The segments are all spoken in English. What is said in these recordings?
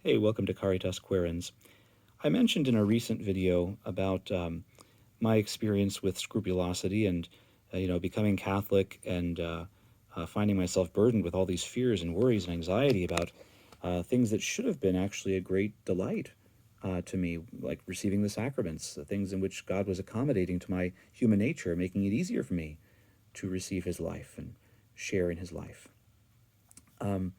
Hey, welcome to Caritas Querens. I mentioned in a recent video about my experience with scrupulosity and, becoming Catholic and finding myself burdened with all these fears and worries and anxiety about things that should have been actually a great delight to me, like receiving the sacraments, the things in which God was accommodating to my human nature, making it easier for me to receive His life and share in His life. And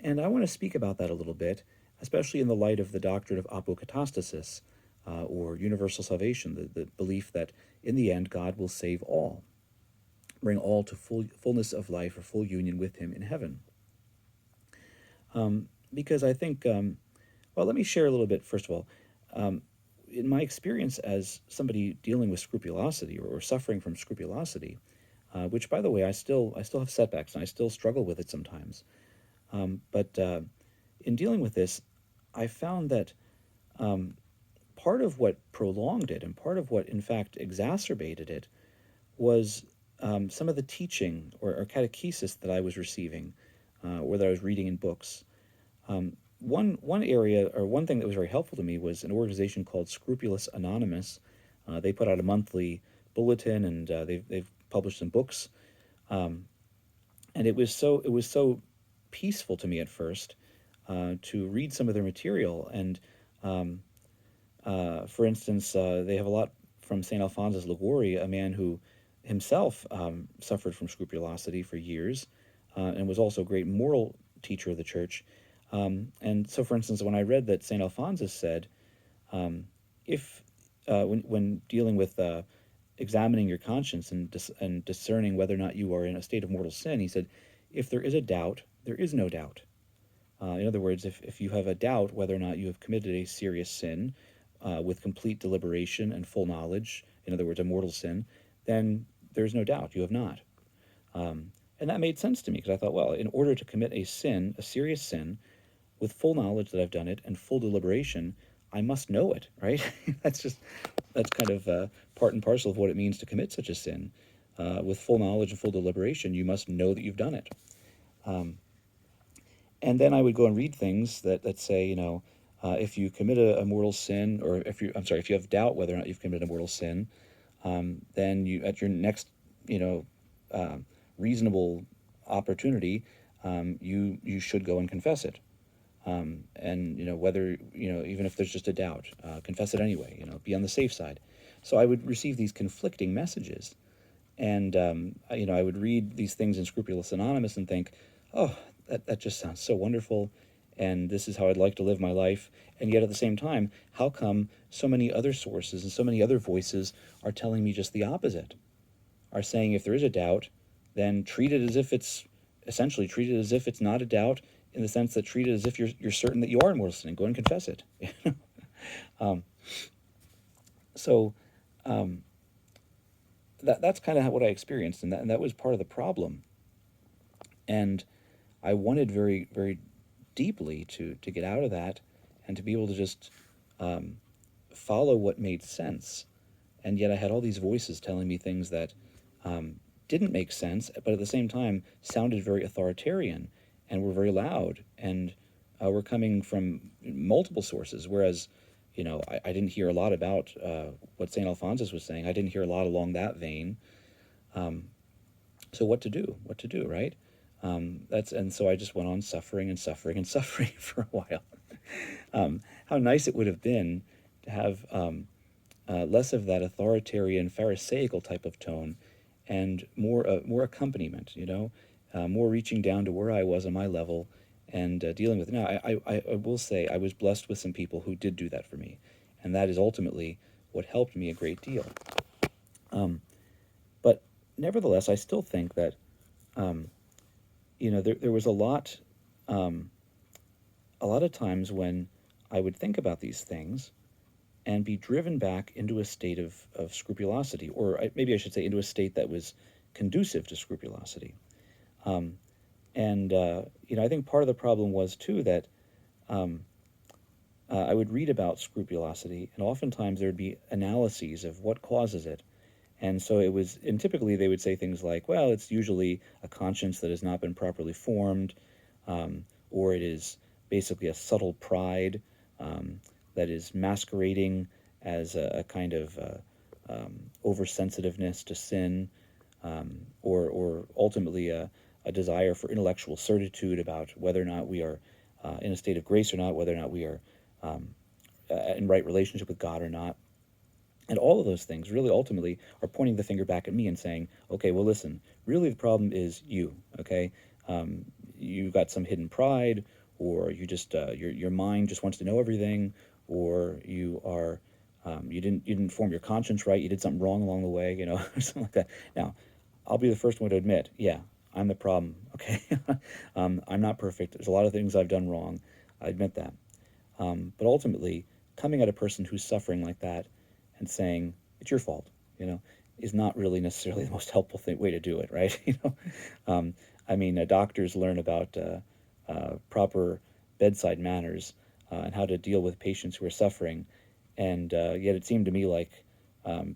I want to speak about that a little bit, especially in the light of the doctrine of apokatastasis, or universal salvation, the belief that in the end God will save all, bring all to fullness of life or full union with Him in heaven. Because I think, well, let me share a little bit, first of all. In my experience as somebody dealing with scrupulosity or suffering from scrupulosity, which, by the way, I still have setbacks and I still struggle with it sometimes. But in dealing with this, I found that part of what prolonged it and part of what, in fact, exacerbated it was some of the teaching or catechesis that I was receiving or that I was reading in books. One area or one thing that was very helpful to me was an organization called Scrupulous Anonymous. They put out a monthly bulletin and they've published some books. And it was so peaceful to me at first to read some of their material. And for instance, they have a lot from St. Alphonsus Liguori, a man who himself suffered from scrupulosity for years and was also a great moral teacher of the church. And so, for instance, when I read that St. Alphonsus said, if when dealing with examining your conscience and discerning whether or not you are in a state of mortal sin, he said, if there is a doubt, there is no doubt. In other words, if you have a doubt whether or not you have committed a serious sin with complete deliberation and full knowledge, in other words, a mortal sin, then there's no doubt you have not. And that made sense to me because I thought, well, in order to commit a sin, a serious sin, with full knowledge that I've done it and full deliberation, I must know it, right? that's kind of part and parcel of what it means to commit such a sin. With full knowledge and full deliberation, you must know that you've done it. And then I would go and read things that say, if you commit a mortal sin, or if you have doubt whether or not you've committed a mortal sin, then you, at your next, you know, reasonable opportunity, you should go and confess it. And whether even if there's just a doubt, confess it anyway. Be on the safe side. So I would receive these conflicting messages, and I would read these things in Scrupulous Anonymous and think, oh, that just sounds so wonderful, and this is how I'd like to live my life. And yet at the same time, how come so many other sources and so many other voices are telling me just the opposite? Are saying if there is a doubt, then treat it as if it's essentially treat it as if it's not a doubt, in the sense that treat it as if you're certain that you are in mortal sin. Go and confess it. So that's kind of what I experienced, and that was part of the problem. And I wanted very, very deeply to get out of that and to be able to just follow what made sense. And yet I had all these voices telling me things that didn't make sense, but at the same time sounded very authoritarian and were very loud and were coming from multiple sources. Whereas, I didn't hear a lot about what St. Alphonsus was saying. I didn't hear a lot along that vein. So what to do? What to do, right? And so I just went on suffering and suffering and suffering for a while. How nice it would have been to have less of that authoritarian, pharisaical type of tone, and more accompaniment. More reaching down to where I was on my level and dealing with it. Now, I will say I was blessed with some people who did do that for me, and that is ultimately what helped me a great deal. But nevertheless, I still think that there was a lot of times when I would think about these things and be driven back into a state of scrupulosity, or maybe I should say into a state that was conducive to scrupulosity. I think part of the problem was, too, that I would read about scrupulosity, and oftentimes there would be analyses of what causes it. And so and typically they would say things like, well, it's usually a conscience that has not been properly formed, or it is basically a subtle pride that is masquerading as a kind of oversensitiveness to sin, or ultimately a desire for intellectual certitude about whether or not we are in a state of grace or not, whether or not we are in right relationship with God or not. And all of those things really ultimately are pointing the finger back at me and saying, okay, well, listen, really the problem is you, okay? You've got some hidden pride, or you just, your mind just wants to know everything, or you are, you didn't form your conscience right, you did something wrong along the way, or something like that. Now, I'll be the first one to admit, yeah, I'm the problem, okay? I'm not perfect. There's a lot of things I've done wrong. I admit that. But ultimately, coming at a person who's suffering like that and saying, it's your fault, is not really necessarily the most helpful way to do it, right? I mean, doctors learn about proper bedside manners and how to deal with patients who are suffering. And yet it seemed to me like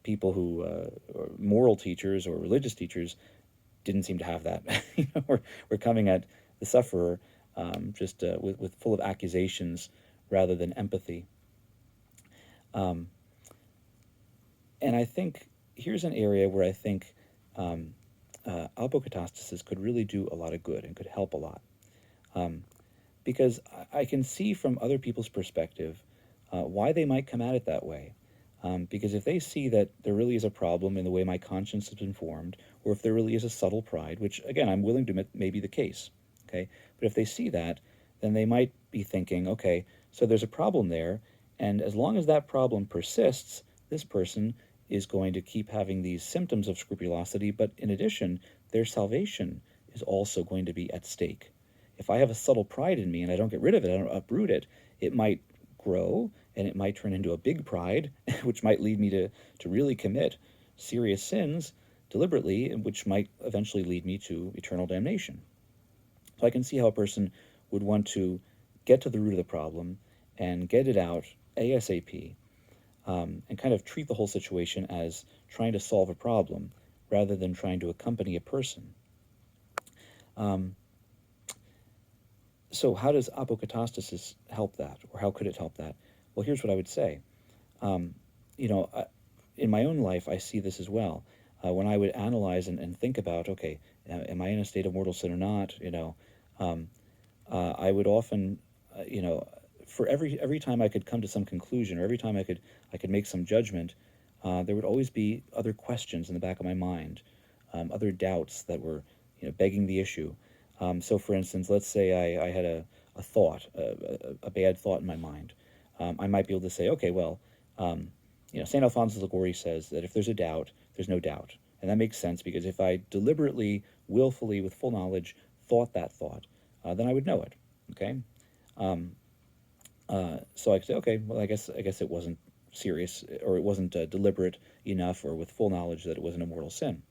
people who, or moral teachers or religious teachers, didn't seem to have that. We're coming at the sufferer just with full of accusations rather than empathy. Um, and I think here's an area where I think apokatastasis could really do a lot of good and could help a lot. Because I can see from other people's perspective why they might come at it that way. Because if they see that there really is a problem in the way my conscience has been formed, or if there really is a subtle pride, which again I'm willing to admit may be the case, okay, but if they see that, then they might be thinking, okay, so there's a problem there, and as long as that problem persists, this person is going to keep having these symptoms of scrupulosity, but in addition, their salvation is also going to be at stake. If I have a subtle pride in me and I don't get rid of it, I don't uproot it, it might grow and it might turn into a big pride, which might lead me to really commit serious sins deliberately, and which might eventually lead me to eternal damnation. So I can see how a person would want to get to the root of the problem and get it out ASAP, and kind of treat the whole situation as trying to solve a problem rather than trying to accompany a person. So how does apokatastasis help that, or how could it help that? Well, here's what I would say. Um, you know, in my own life, I see this as well. When I would analyze and think about, okay, am I in a state of mortal sin or not? Um, I would often, for every time I could come to some conclusion, or every time I could make some judgment, there would always be other questions in the back of my mind, other doubts that were, begging the issue. So, for instance, let's say I had a thought, a bad thought in my mind. I might be able to say, okay, well, St. Alphonsus Liguori says that if there's a doubt, there's no doubt. And that makes sense because if I deliberately, willfully, with full knowledge, thought that thought, then I would know it. Okay? So I could say, okay, well, I guess it wasn't serious, or it wasn't deliberate enough, or with full knowledge that it wasn't a mortal sin.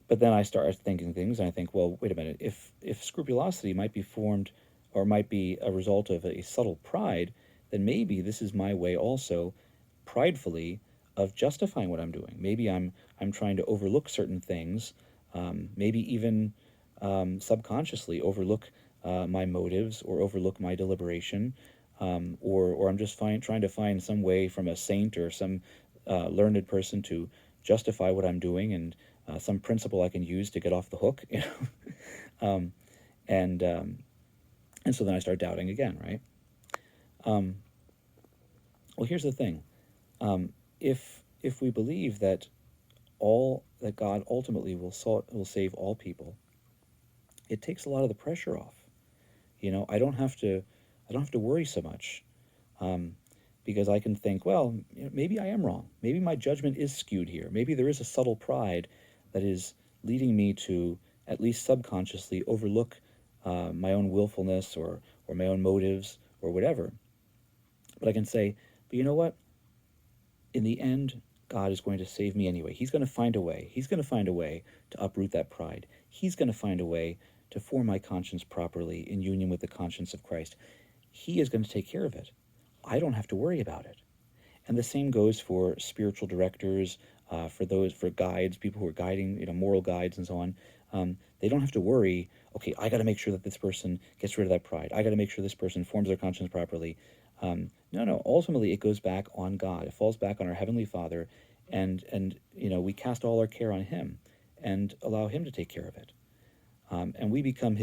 But then I start thinking things, and I think, well, wait a minute. If scrupulosity might be formed, or might be a result of a subtle pride, then maybe this is my way also, pridefully, of justifying what I'm doing. Maybe I'm trying to overlook certain things, maybe even subconsciously overlook my motives, or overlook my deliberation, or I'm just trying to find some way from a saint or some learned person to justify what I'm doing, and some principle I can use to get off the hook, um, and um, and so then I start doubting again, right? Um, well, here's the thing: if we believe that God ultimately will save all people, it takes a lot of the pressure off. I don't have to worry so much, um, because I can think, well, maybe I am wrong. Maybe my judgment is skewed here. Maybe there is a subtle pride that is leading me to, at least subconsciously, overlook my own willfulness, or my own motives, or whatever. But I can say, but you know what? In the end, God is going to save me anyway. He's going to find a way. He's going to find a way to uproot that pride. He's going to find a way to form my conscience properly in union with the conscience of Christ. He is going to take care of it. I don't have to worry about it. And the same goes for spiritual directors, for guides, people who are guiding, moral guides and so on. They don't have to worry, okay, I got to make sure that this person gets rid of that pride. I got to make sure this person forms their conscience properly. No, no. Ultimately, it goes back on God. It falls back on our Heavenly Father, and we cast all our care on Him, and allow Him to take care of it. And we become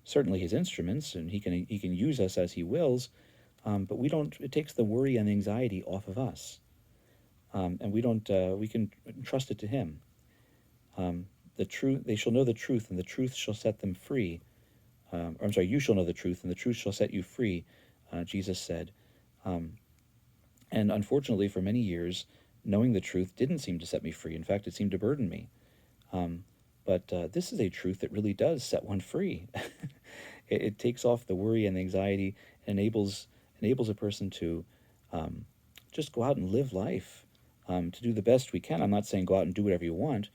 certainly His instruments, and He can use us as He wills. But we don't. It takes the worry and the anxiety off of us, and we don't. We can trust it to Him. The truth. They shall know the truth, and the truth shall set them free. Or I'm sorry, you shall know the truth, and the truth shall set you free, Jesus said. And unfortunately, for many years, knowing the truth didn't seem to set me free. In fact, it seemed to burden me. But this is a truth that really does set one free. It takes off the worry and the anxiety, and enables a person to just go out and live life, to do the best we can. I'm not saying go out and do whatever you want.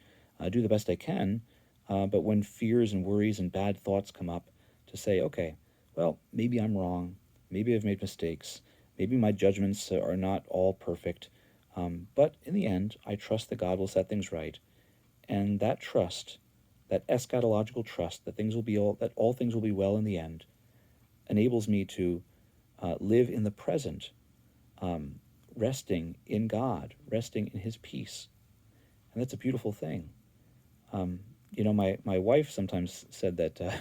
Do the best I can. But when fears and worries and bad thoughts come up, to say, okay, well, maybe I'm wrong. Maybe I've made mistakes. Maybe my judgments are not all perfect. But in the end, I trust that God will set things right. And that trust, that eschatological trust that all things will be well in the end, enables me to live in the present, resting in God, resting in His peace. And that's a beautiful thing. My wife sometimes said that,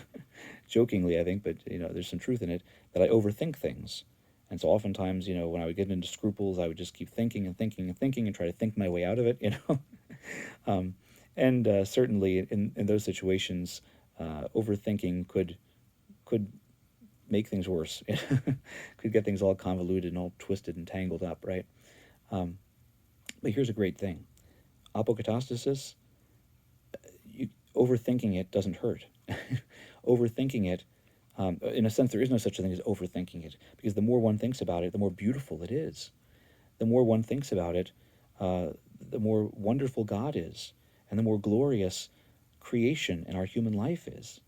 jokingly, I think, but there's some truth in it, that I overthink things. And so oftentimes, when I would get into scruples, I would just keep thinking and thinking and thinking and try to think my way out of it, And certainly in those situations, overthinking could make things worse. Could get things all convoluted and all twisted and tangled up, right? But here's a great thing. Apokatastasis, overthinking it doesn't hurt. Overthinking it, in a sense, there is no such thing as overthinking it, because the more one thinks about it, the more beautiful it is. The more one thinks about it, the more wonderful God is, and the more glorious creation in our human life is.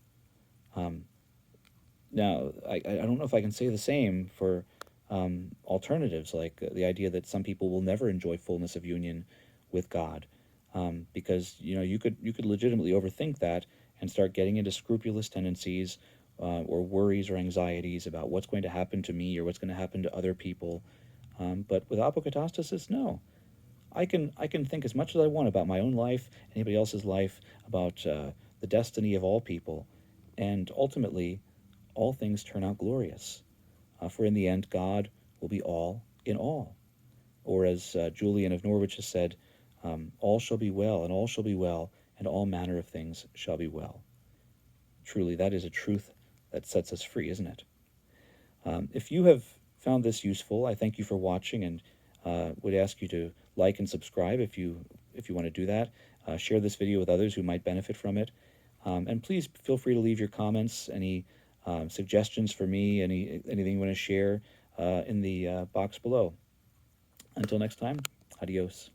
Now, I don't know if I can say the same for alternatives, like the idea that some people will never enjoy fullness of union with God, because you could legitimately overthink that and start getting into scrupulous tendencies, or worries or anxieties about what's going to happen to me or what's going to happen to other people. But with apokatastasis, no. I can think as much as I want about my own life, anybody else's life, about the destiny of all people, and ultimately, all things turn out glorious. For in the end, God will be all in all. Or as Julian of Norwich has said, all shall be well, and all shall be well, and all manner of things shall be well. Truly, that is a truth that sets us free, isn't it? If you have found this useful, I thank you for watching, and would ask you to like and subscribe if you want to do that. Share this video with others who might benefit from it. And please feel free to leave your comments, any suggestions for me, anything you want to share in the box below. Until next time, adios.